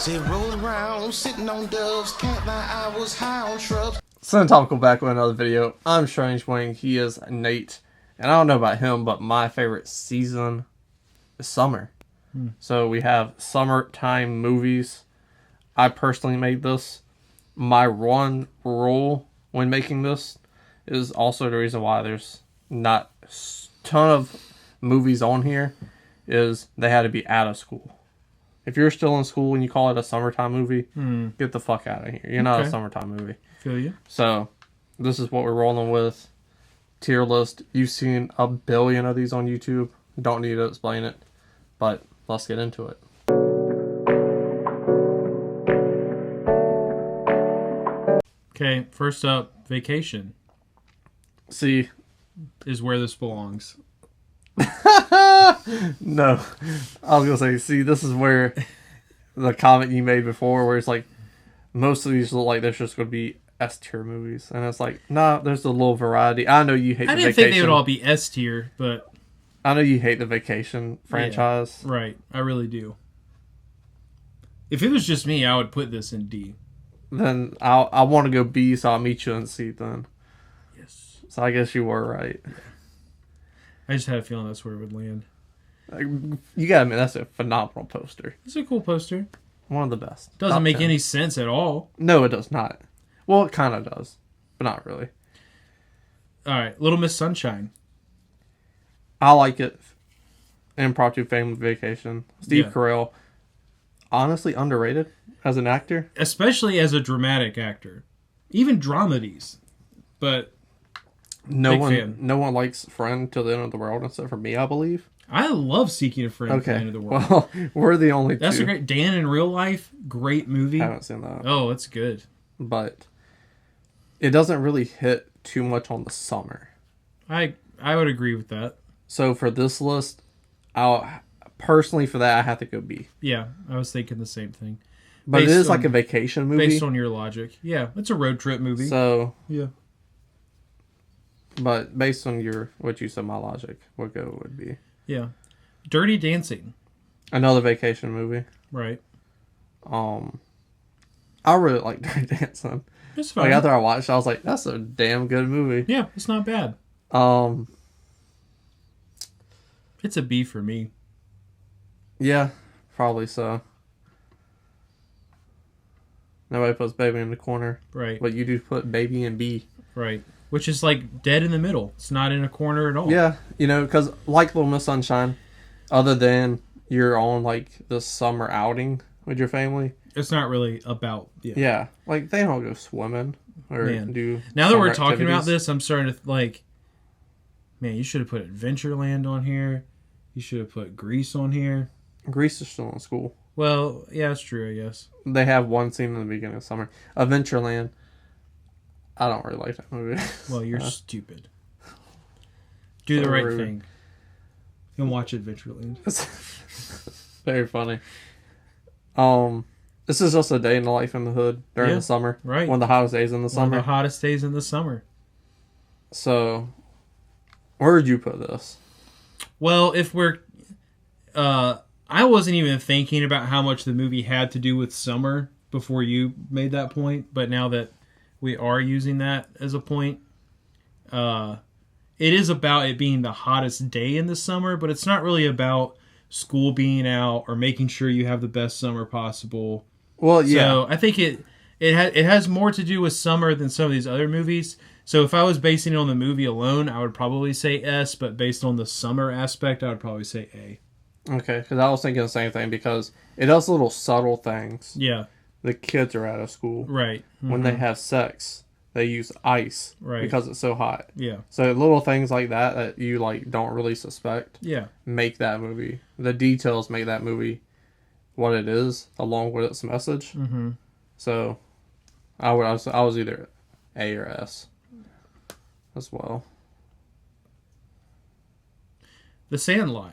Say roll around, sitting on doves, can't lie, I was high on shrubs. Topical back with another video. I'm Strange Wang, he is Nate. And I don't know about him, but my favorite season is summer. So we have summertime movies. I personally made this. My one rule when making this is also the reason why there's not a ton of movies on here, is they had to be out of school. If you're still in school and you call it a summertime movie, get the fuck out of here. You're not a summertime movie. Feel you. So, this is what we're rolling with. Tier list. You've seen a billion of these on YouTube. Don't need to explain it. But, let's get into it. Okay, first up, Vacation See. is where this belongs. No. I was going to say, see, this is where the comment you made before, where it's like, most of these look like there's just going to be S-tier movies. And it's like, nah, there's a little variety. I know you hate the Vacation. I didn't think they would all be S tier, but... I know you hate the Vacation franchise. Yeah, right, I really do. If it was just me, I would put this in D. Then I want to go B, so I'll meet you in C then. Yes. So I guess you were right. Yeah. I just had a feeling that's where it would land. You gotta admit, that's a phenomenal poster. It's a cool poster. One of the best. Doesn't Top make 10. any sense at all. No, it does not. Well, it kind of does, but not really. All right, Little Miss Sunshine. I like it. Impromptu Family Vacation. Steve Yeah. Carell, honestly underrated as an actor. Especially as a dramatic actor. Even dramedies. But No big fan. one likes Friend Till the End of the World except for me, I believe. I love Seeking a Friend at the Okay, End of the World. well, we're the only That's two. a great... Dan in Real Life, great movie. I haven't seen that. Oh, it's good. But it doesn't really hit too much on the summer. I would agree with that. So for this list, I'll personally for that I have to go B. Yeah, I was thinking the same thing. But it Based is like on- a vacation movie. Based on your logic. Yeah, it's a road trip movie. So yeah. but based on what you said, my logic, what go would be Yeah. Dirty Dancing. another vacation movie. Right. I really like Dirty Dancing. It's fine. Like after I watched it, I was like, that's a damn good movie. Yeah, it's not bad. It's a B for me. Yeah, probably so. Nobody puts Baby in the corner. Right. But you do put Baby in B. Right. Which is like dead in the middle. It's not in a corner at all. Yeah, because like Little Miss Sunshine, other than you're on like the summer outing with your family. It's not really about... Yeah, like they don't go swimming or do. Now that we're summer talking about activities. this, I'm starting to like... Man, you should have put Adventureland on here. You should have put Grease on here. Greece is still in school. Well, yeah, that's true, I guess. They have one scene in the beginning of summer. Adventureland. I don't really like that movie. Well, you're stupid. Do the right rude. thing. And watch Adventureland. Very funny. This is just a day in the life in the hood during the summer. Right. One of the hottest days in the One summer. of the hottest days in the summer. So, where would you put this? Well, if we're... I wasn't even thinking about how much the movie had to do with summer before you made that point, but now that we are using that as a point, it is about it being the hottest day in the summer, but it's not really about school being out or making sure you have the best summer possible. Well, yeah. So I think it has more to do with summer than some of these other movies. So if I was basing it on the movie alone, I would probably say S, but based on the summer aspect, I would probably say A. Okay, because I was thinking the same thing, because it does little subtle things. Yeah. The kids are out of school. Right. Mm-hmm. When they have sex, they use ice. Right. Because it's so hot. Yeah. So little things like that you like don't really suspect. Yeah. Make that movie. The details make that movie what it is, along with its message. Mm-hmm. So, I was either A or S as well. The Sandlot.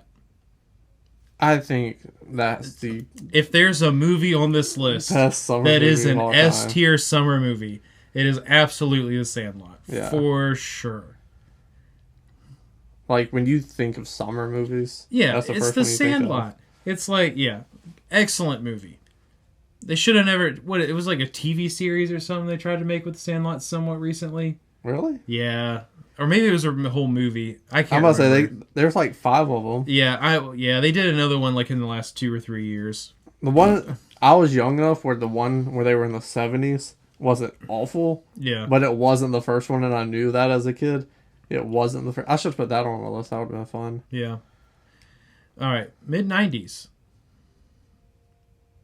I think that's the If there's a movie on this list best summer that movie is of an all time. S tier summer movie, it is absolutely The Sandlot. Yeah. For sure. Like when you think of summer movies, Yeah, that's the it's first The one you think of. Sandlot. It's like, yeah, excellent movie. They should have never. What it was like a TV series or something they tried to make with the Sandlot somewhat recently. Really? Yeah, or maybe it was a whole movie. I can't. I'm about to say remember. there's like 5 of them. Yeah, they did another one like in the last 2 or 3 years. The one I was young enough where the one where they were in the 70s wasn't awful. Yeah, But it wasn't the first one, and I knew that as a kid. It wasn't the first. I should put that on the list. That would have been fun. yeah. All right, mid-90s.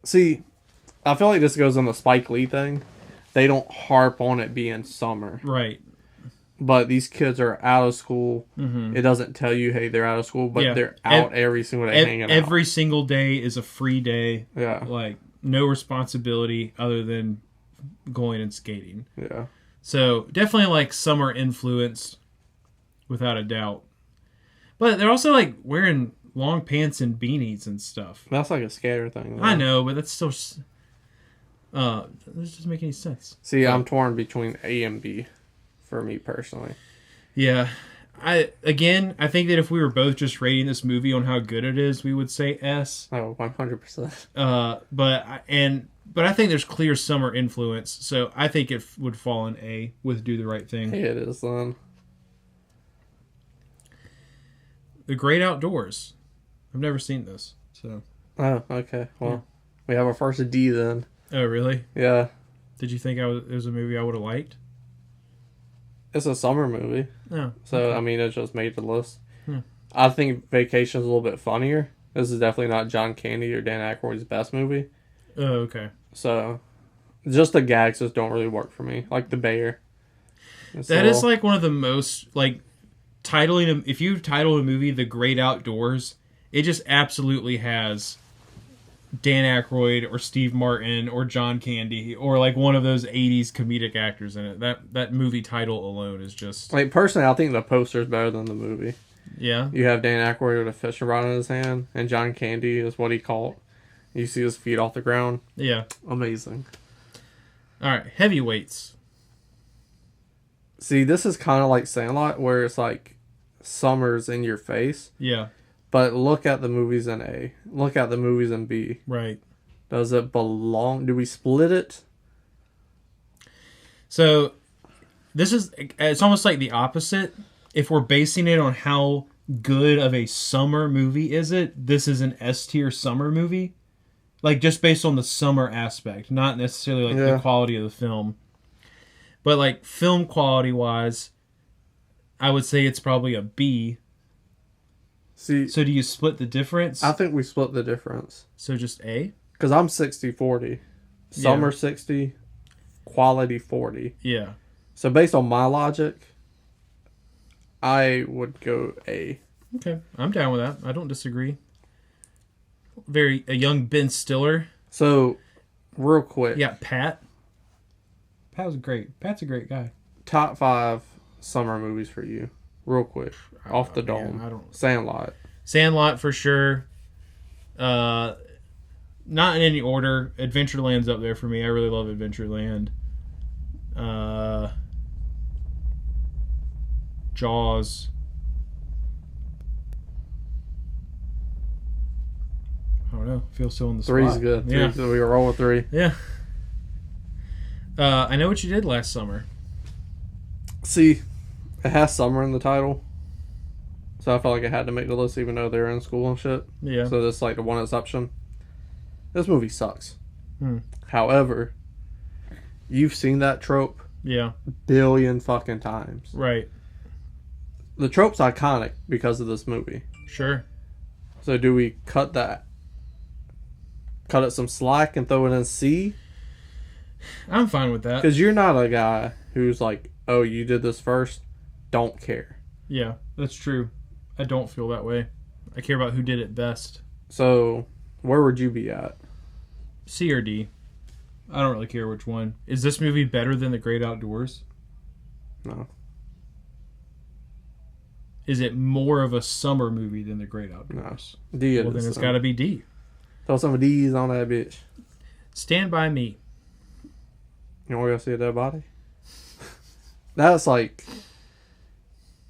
See, I feel like this goes on the Spike Lee thing. They don't harp on it being summer. Right. But these kids are out of school. Mm-hmm. It doesn't tell you, hey, they're out of school, but Yeah. they're out every single day hanging out. Every single day is a free day. Yeah. Like, no responsibility other than going and skating. Yeah. So, definitely, like, summer influenced, without a doubt. But they're also, like, wearing long pants and beanies and stuff. That's like a skater thing, though. I know, but that's still... that doesn't make any sense. See, I'm torn between A and B for me personally. Yeah. I think that if we were both just rating this movie on how good it is, we would say S. Oh, 100%. But I think there's clear summer influence, so I think it would fall in A with Do the Right Thing. Hey, it is then. The Great Outdoors. I've never seen this, so. Oh, okay. Well, we have our first D then. Oh, really? Yeah. Did you think it was a movie I would have liked? It's a summer movie. No. So, okay. I mean, it just made the list. Hmm. I think Vacation's a little bit funnier. This is definitely not John Candy or Dan Aykroyd's best movie. Oh, okay. So, just the gags just don't really work for me. Like the bear. That is like one of the most, like, if you title a movie The Great Outdoors, it just absolutely has Dan Aykroyd or Steve Martin or John Candy or like one of those 80s comedic actors in it. That movie title alone is just... Like, personally, I think the poster's better than the movie. Yeah? You have Dan Aykroyd with a fishing rod in his hand, and John Candy is what he caught. You see his feet off the ground. Yeah. Amazing. All right, heavyweights. See, this is kind of like Sandlot, where it's like summer's in your face. Yeah. But look at the movies in A. Look at the movies in B. Right. Does it belong? Do we split it? So, it's almost like the opposite. If we're basing it on how good of a summer movie is it, this is an S tier summer movie. Like, just based on the summer aspect, not necessarily like the quality of the film. But like film quality wise, I would say it's probably a B. See, So do you split the difference? I think we split the difference. So just A? Because I'm 60-40. Summer 60, quality 40. Yeah. So based on my logic, I would go A. Okay. I'm down with that. I don't disagree. A young Ben Stiller. So, real quick. Yeah, Pat. Pat was great. Pat's a great guy. Top 5 summer movies for you. Real quick. Off the dome. Man, I don't... Sandlot. Sandlot for sure. Not in any order. Adventureland's up there for me. I really love Adventureland. Jaws. I don't know. Feel so on the spot. Three's good. Yeah. So we roll with 3. Yeah. I Know What You Did Last Summer. See, it has summer in the title. So I felt like it had to make the list even though they were in school and shit. Yeah. So that's like the one exception. This movie sucks. Hmm. However, you've seen that trope Yeah. billion fucking times. Right. The trope's iconic because of this movie. Sure. So do we cut it some slack and throw it in C? I'm fine with that. Because you're not a guy who's like, oh, you did this first, don't care. Yeah, that's true. I don't feel that way. I care about who did it best. So where would you be at? C or D. I don't really care which one. Is this movie better than The Great Outdoors? No. Is it more of a summer movie than The Great Outdoors? No. D. Well, then it's got to be D. Throw some of D's on that bitch. Stand By Me. You want to go see a dead body? That's like,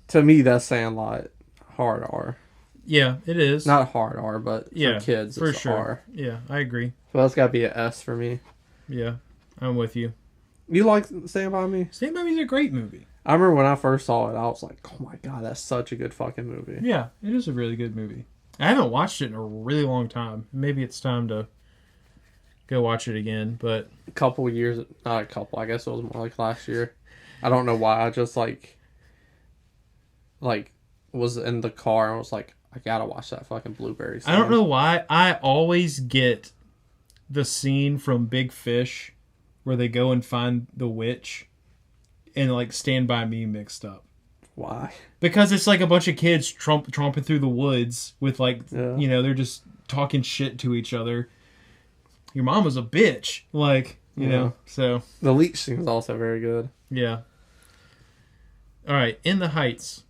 to me, that's Sandlot hard R. Yeah, it is. Not hard R, but yeah, for kids, for it's sure. R. Yeah, I agree. So that's got to be an S for me. Yeah, I'm with you. You like Stand By Me? Stand By Me is a great movie. I remember when I first saw it, I was like, oh my god, that's such a good fucking movie. Yeah, it is a really good movie. I haven't watched it in a really long time. Maybe it's time to go watch it again, but... A couple years, not a couple, I guess it was more like last year. I don't know why, I just like was in the car and was like, I gotta watch that fucking blueberry scene. I don't know why. I always get the scene from Big Fish where they go and find the witch and like Stand By Me mixed up. Why? Because it's like a bunch of kids tromping through the woods with like, Yeah. you know, they're just talking shit to each other. Your mom was a bitch. Like, you know, so. The leech scene is also very good. Yeah. All right, In the Heights.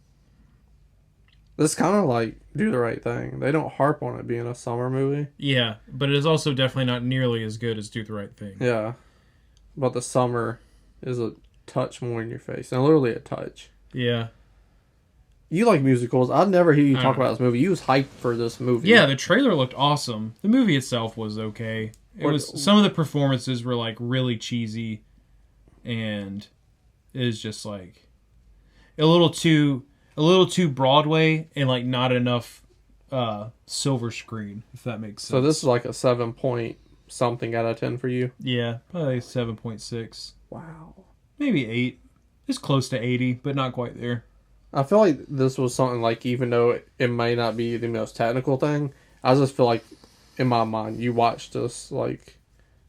This kind of like Do the Right Thing. They don't harp on it being a summer movie. Yeah, but it is also definitely not nearly as good as Do the Right Thing. Yeah. But the summer is a touch more in your face. And literally a touch. Yeah. You like musicals. I'd never hear you talk about this movie. You was hyped for this movie. Yeah, the trailer looked awesome. The movie itself was okay. Some of the performances were like really cheesy and it was just like a little too Broadway and like not enough silver screen, if that makes sense. So this is like a 7 point something out of 10 for you? Yeah, probably 7.6. Wow. Maybe 8. It's close to 80, but not quite there. I feel like this was something like, even though it may not be the most technical thing, I just feel like in my mind you watch this like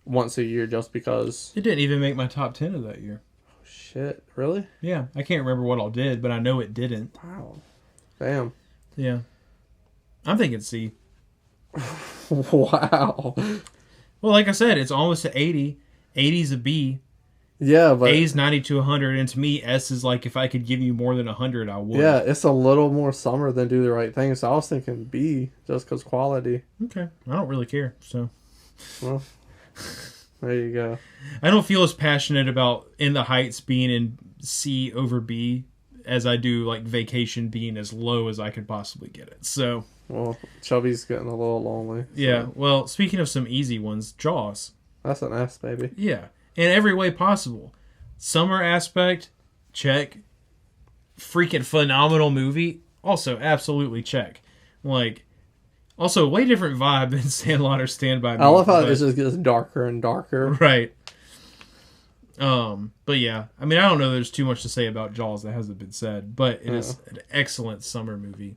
once a year just because. It didn't even make my top 10 of that year. Oh, shit, really? Yeah, I can't remember what all did, but I know it didn't. Wow. Damn. Yeah. I'm thinking C. Wow. Well, like I said, it's almost to 80. 80's a B. Yeah, but A's 90 to 100, and to me, S is like if I could give you more than 100, I would. yeah, it's a little more summer than Do the Right Thing, so I was thinking B just because quality. Okay, I don't really care. So, Well, there you go. I don't feel as passionate about In the Heights being in C over B as I do like Vacation being as low as I could possibly get it. So, Well, Chubby's getting a little lonely. So. yeah. Well, speaking of some easy ones, Jaws. That's an S, baby. Yeah. In every way possible. Summer aspect, check. Freaking phenomenal movie, also absolutely check. Like, also way different vibe than Sandlot or Stand By Me. I love how it just gets darker and darker. Right. But yeah, I mean, I don't know there's too much to say about Jaws that hasn't been said, but it is an excellent summer movie.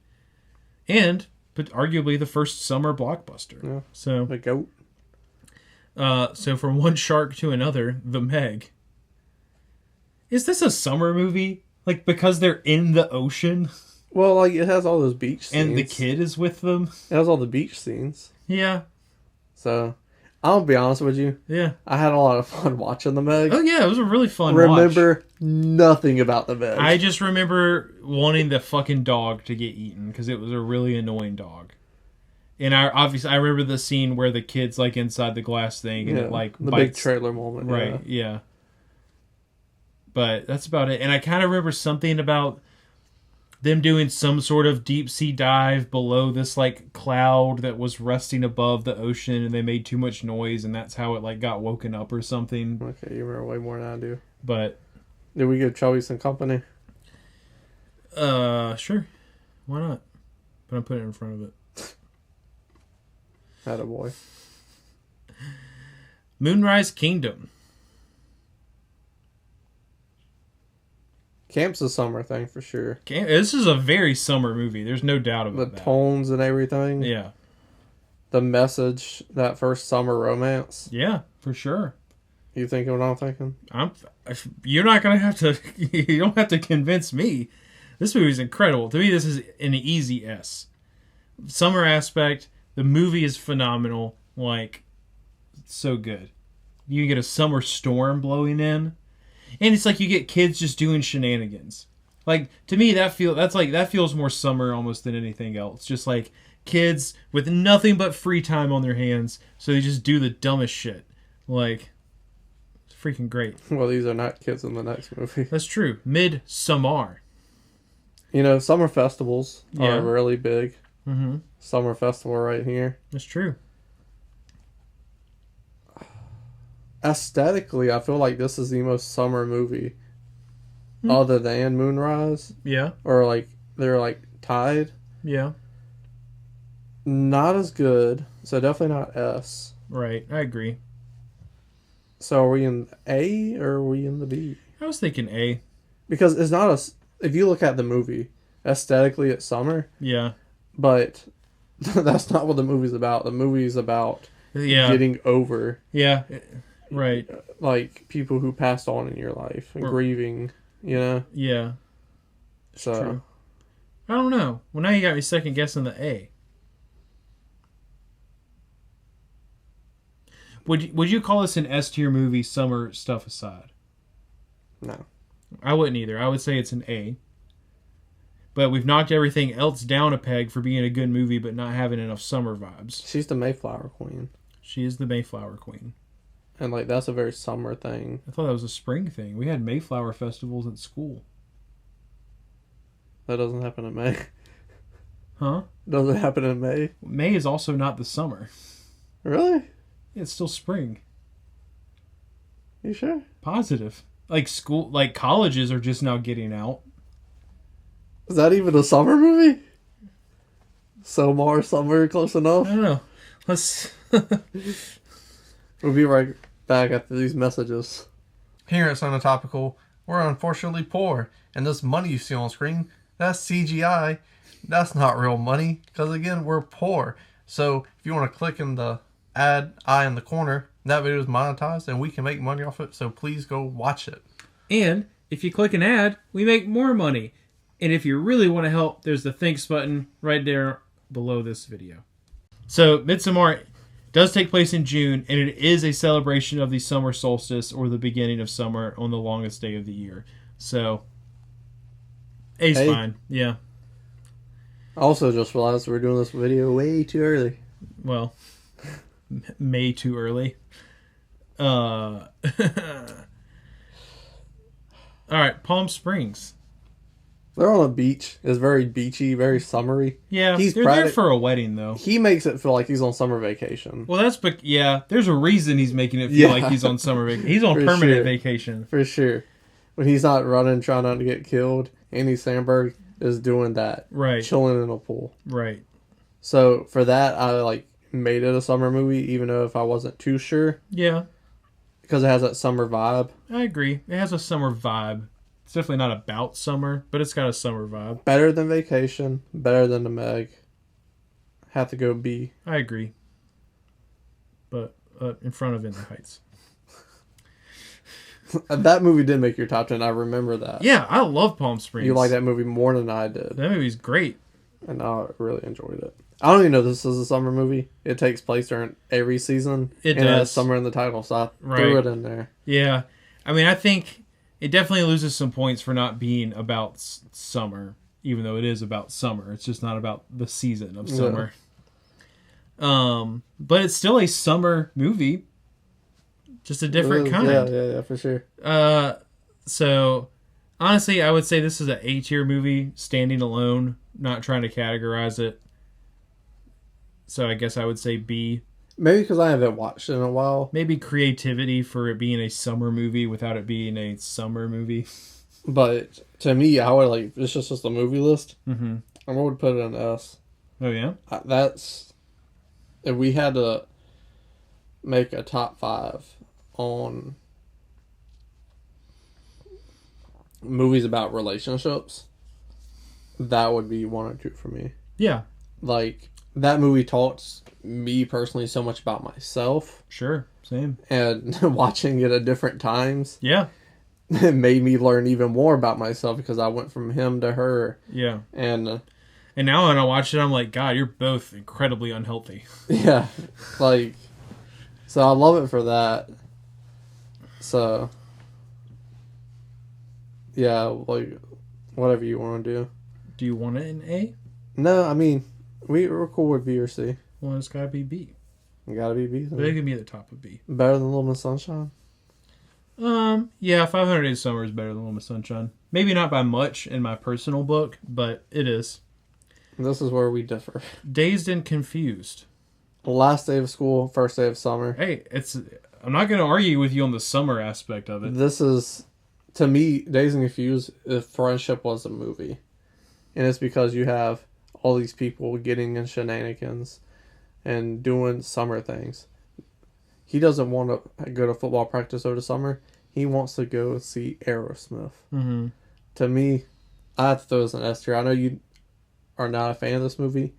And, but arguably the first summer blockbuster. Yeah. So, The goat. so from one shark to another, The Meg. Is this a summer movie? Like, because they're in the ocean? Well, like, it has all those beach scenes. And the kid is with them? It has all the beach scenes. Yeah. So, I'll be honest with you. Yeah. I had a lot of fun watching The Meg. Oh, yeah, it was a really fun Remember watch. nothing about The Meg. I just remember wanting the fucking dog to get eaten because it was a really annoying dog. And I remember the scene where the kid's like inside the glass thing and it like the bites. big trailer moment. Right, yeah. But that's about it. And I kind of remember something about them doing some sort of deep sea dive below this like cloud that was resting above the ocean and they made too much noise and that's how it like got woken up or something. Okay, you remember way more than I do. But Did we give Chubby some company? sure. Why not? But I'm putting it in front of it. Attaboy. Moonrise Kingdom. Camp's a summer thing for sure. This is a very summer movie. There's no doubt about The that. tones and everything. Yeah. The message, that first summer romance. Yeah, for sure. You thinking what I'm thinking? You're not gonna have to. You don't have to convince me. This movie is incredible. To me, this is an easy S. Summer aspect. The movie is phenomenal. Like, so good. You get a summer storm blowing in, and it's like you get kids just doing shenanigans. Like, to me, that feels more summer almost than anything else. Just like kids with nothing but free time on their hands, so they just do the dumbest shit. Like, it's freaking great. Well, these are not kids in the next movie. That's true. Midsummer. You know, summer festivals Yeah. are really big. Mm-hmm. Summer festival right here. That's true. Aesthetically, I feel like this is the most summer movie, Hmm. other than Moonrise, Yeah. or like they're like tied. Yeah. Not as good, so definitely not S. Right. I agree. So are we in A or are we in the B? I was thinking A. Because it's not a. If you look at the movie, aesthetically it's summer, Yeah. but that's not what the movie's about. The movie's about Yeah. getting over Yeah. Right. like people who passed on in your life and grieving, you know. Yeah. So True. I don't know. Well, now you got me second guessing the A. Would you call this an S tier movie, summer stuff aside? no. I wouldn't either. I would say it's an A. But we've knocked everything else down a peg for being a good movie, but not having enough summer vibes. She's the Mayflower Queen. She is the Mayflower Queen. And like that's a very summer thing. I thought that was a spring thing. We had Mayflower festivals at school. That doesn't happen in May. Huh? Doesn't happen in May. May is also not the summer. Really? It's still spring. You sure? Positive. Like school, like colleges are just now getting out. Is that even a summer movie? Somar Summer close enough? I don't know. Let's. We'll be right back after these messages. Here at Sona Topical, we're unfortunately poor, and this money you see on screen, that's CGI. That's not real money, because again, we're poor. So if you want to click in the ad eye in the corner, that video is monetized, and we can make money off it, so please go watch it. And if you click an ad, we make more money. And if you really want to help, there's the thanks button right there below this video. So Midsommar does take place in June, and it is a celebration of the summer solstice, or the beginning of summer, on the longest day of the year. So A's A. fine. Yeah. I also just realized we're doing this video way too early. Well, May too early. All right, Palm Springs. They're on a beach. It's very beachy, very summery. Yeah, He's they're there for a wedding, though. He makes it feel like he's on summer vacation. Well, yeah, there's a reason he's making it feel like he's on summer vacation. He's on permanent sure. vacation. For sure. When he's not running, trying not to get killed, Andy Samberg is doing that. Right. Chilling in a pool. Right. So for that, I made it a summer movie, even though if I wasn't too sure. Yeah. Because it has that summer vibe. I agree. It has a summer vibe. It's definitely not about summer, but it's got a summer vibe. Better than Vacation. Better than The Meg. Have to go B. I agree. But in front of In the Heights. That movie did make your top 10. I remember that. Yeah, I love Palm Springs. You like that movie more than I did. That movie's great. And I really enjoyed it. I don't even know this is a summer movie. It takes place during every season. It and does. It has summer in the title, so I threw it in there. Yeah. I mean, I think it definitely loses some points for not being about summer, even though it is about summer. It's just not about the season of summer. Yeah. But it's still a summer movie. Just a different kind. Yeah, for sure. So, honestly, I would say this is an A tier movie, standing alone, not trying to categorize it. So I guess I would say B. Maybe because I haven't watched it in a while. Maybe creativity for it being a summer movie without it being a summer movie. But to me, I would it's just a movie list. Mm-hmm. I would put it in S. Oh, yeah? That's... If we had to make a top 5 on movies about relationships, that would be 1 or 2 for me. Yeah. That movie taught me personally so much about myself. Sure. Same. And watching it at different times. Yeah. It made me learn even more about myself because I went from him to her. Yeah. And now when I watch it, I'm like, God, you're both incredibly unhealthy. Yeah. So I love it for that. So, yeah, whatever you want to do. Do you want it in A? No, I mean, we're cool with B or C. Well, it's got to be B. You gotta be B. But it can be at the top of B. Better than Little Miss Sunshine? Yeah, 500 Days of Summer is better than Little Miss Sunshine. Maybe not by much in my personal book, but it is. This is where we differ. Dazed and Confused. Last day of school, first day of summer. Hey, I'm not going to argue with you on the summer aspect of it. This is, to me, Dazed and Confused, if Friendship was a movie. And it's because you have all these people getting in shenanigans and doing summer things. He doesn't want to go to football practice over the summer. He wants to go see Aerosmith. Mm-hmm. To me, I have to throw this in S tier. I know you are not a fan of this movie.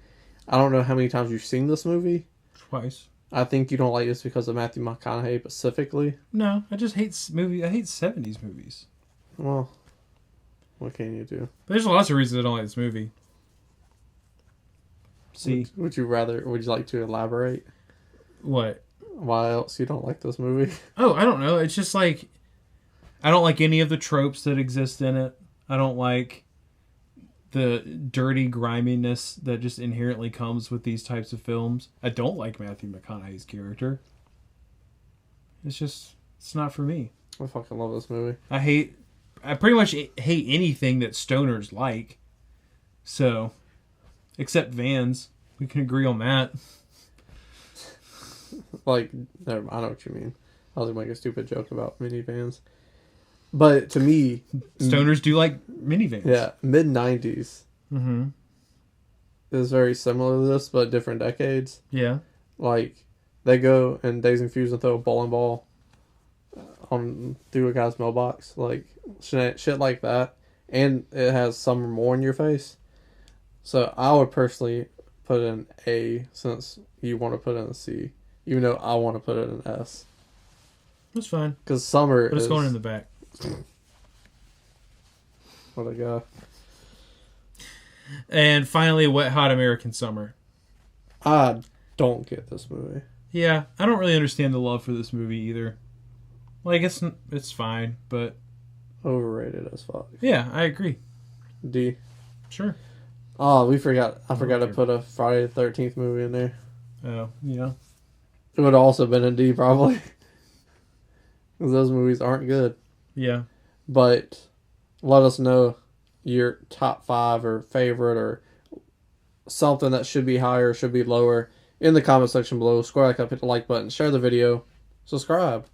I don't know how many times you've seen this movie. Twice. I think you don't like this because of Matthew McConaughey specifically. No, I just hate movies. I hate 70s movies. Well, what can you do? But there's lots of reasons I don't like this movie. See, Would you like to elaborate? what? Why else you don't like this movie? Oh, I don't know. It's just like I don't like any of the tropes that exist in it. I don't like the dirty griminess that just inherently comes with these types of films. I don't like Matthew McConaughey's character. It's not for me. I fucking love this movie. I pretty much hate anything that stoners like. So, except Vans. We can agree on that. Like, I know what you mean. I was gonna make a stupid joke about minivans. But to me... Stoners do like minivans. Yeah, mid-90s Mm-hmm. is very similar to this, but different decades. Yeah. Like, they go and Dazed and Confused and throw a bowling ball through a guy's mailbox. Like, shit like that. And it has Summer more in your face. So I would personally put it in A, since you want to put it in a C. Even though I want to put it in S. That's fine. Because Summer But it's is... going in the back. What a guy. And finally, Wet Hot American Summer. I don't get this movie. Yeah, I don't really understand the love for this movie either. Like, it's fine, but... Overrated as fuck. Yeah, I agree. D. Sure. Oh, I forgot to put a Friday the 13th movie in there. Oh, yeah. It would have also been a D, probably. Because those movies aren't good. Yeah. But let us know your top 5 or favorite or something that should be higher, should be lower in the comment section below. Square like up, hit the like button, share the video, subscribe.